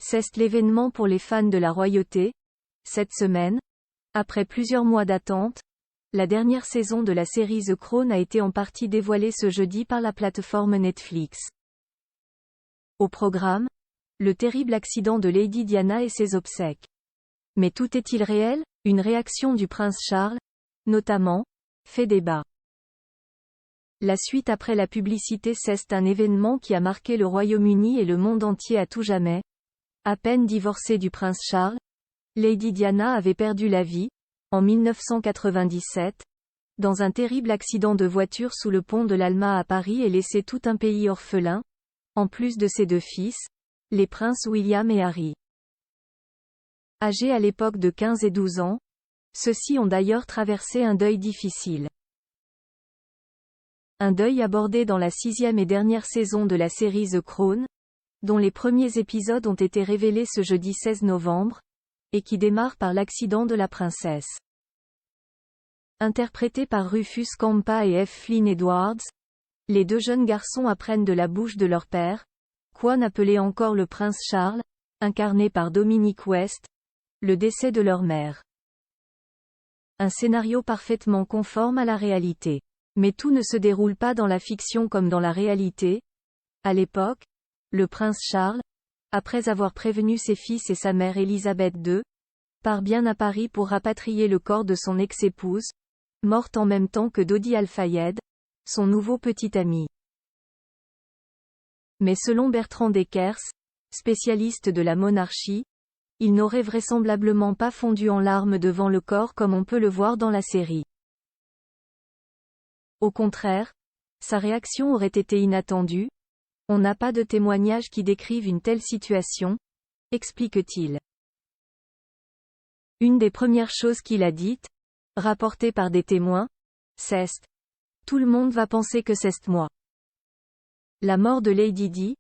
C'est l'événement pour les fans de la royauté. Cette semaine, après plusieurs mois d'attente, la dernière saison de la série The Crown a été en partie dévoilée ce jeudi par la plateforme Netflix. Au programme, le terrible accident de Lady Diana et ses obsèques. Mais tout est-il réel? Une réaction du prince Charles, notamment, fait débat. La suite après la publicité. C'est un événement qui a marqué le Royaume-Uni et le monde entier à tout jamais. À peine divorcée du prince Charles, Lady Diana avait perdu la vie, en 1997, dans un terrible accident de voiture sous le pont de l'Alma à Paris et laissé tout un pays orphelin, en plus de ses deux fils, les princes William et Harry. Âgés à l'époque de 15 et 12 ans, ceux-ci ont d'ailleurs traversé un deuil difficile. Un deuil abordé dans la 6e et dernière saison de la série The Crown, dont les premiers épisodes ont été révélés ce jeudi 16 novembre, et qui démarre par l'accident de la princesse. Interprétés par Rufus Campa et F. Flynn Edwards, les deux jeunes garçons apprennent de la bouche de leur père, qu'on appelait encore le prince Charles, incarné par Dominic West, le décès de leur mère. Un scénario parfaitement conforme à la réalité. Mais tout ne se déroule pas dans la fiction comme dans la réalité. À l'époque, le prince Charles, après avoir prévenu ses fils et sa mère Élisabeth II, part bien à Paris pour rapatrier le corps de son ex-épouse, morte en même temps que Dodi Al-Fayed, son nouveau petit ami. Mais selon Bertrand Deckers, spécialiste de la monarchie, il n'aurait vraisemblablement pas fondu en larmes devant le corps comme on peut le voir dans la série. Au contraire, sa réaction aurait été inattendue. On n'a pas de témoignages qui décrivent une telle situation, explique-t-il. Une des premières choses qu'il a dites, rapportées par des témoins, c'est « Tout le monde va penser que c'est moi ». La mort de Lady Di,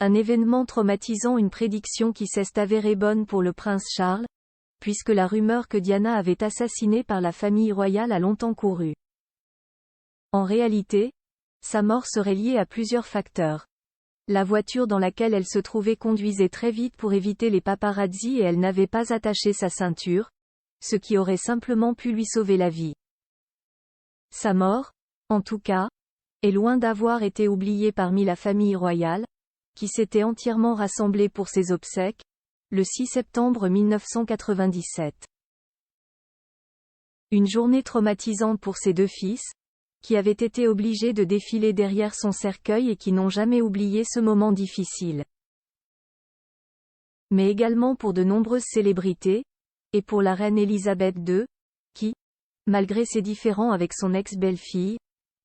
un événement traumatisant, une prédiction qui s'est avérée bonne pour le prince Charles, puisque la rumeur que Diana avait assassiné par la famille royale a longtemps couru. En réalité, sa mort serait liée à plusieurs facteurs. La voiture dans laquelle elle se trouvait conduisait très vite pour éviter les paparazzi et elle n'avait pas attaché sa ceinture, ce qui aurait simplement pu lui sauver la vie. Sa mort, en tout cas, est loin d'avoir été oubliée parmi la famille royale, qui s'était entièrement rassemblée pour ses obsèques, le 6 septembre 1997. Une journée traumatisante pour ses deux fils, qui avaient été obligés de défiler derrière son cercueil et qui n'ont jamais oublié ce moment difficile. Mais également pour de nombreuses célébrités, et pour la reine Élisabeth II, qui, malgré ses différends avec son ex-belle-fille,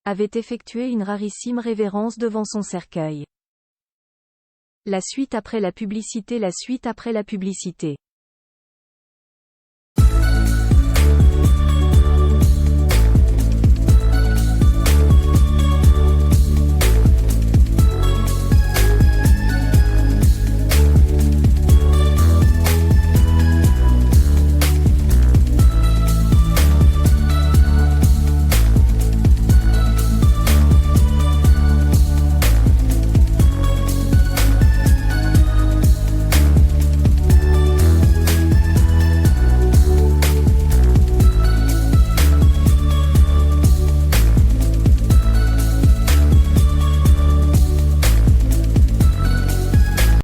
avait effectué une rarissime révérence devant son cercueil. La suite après la publicité. La suite après la publicité.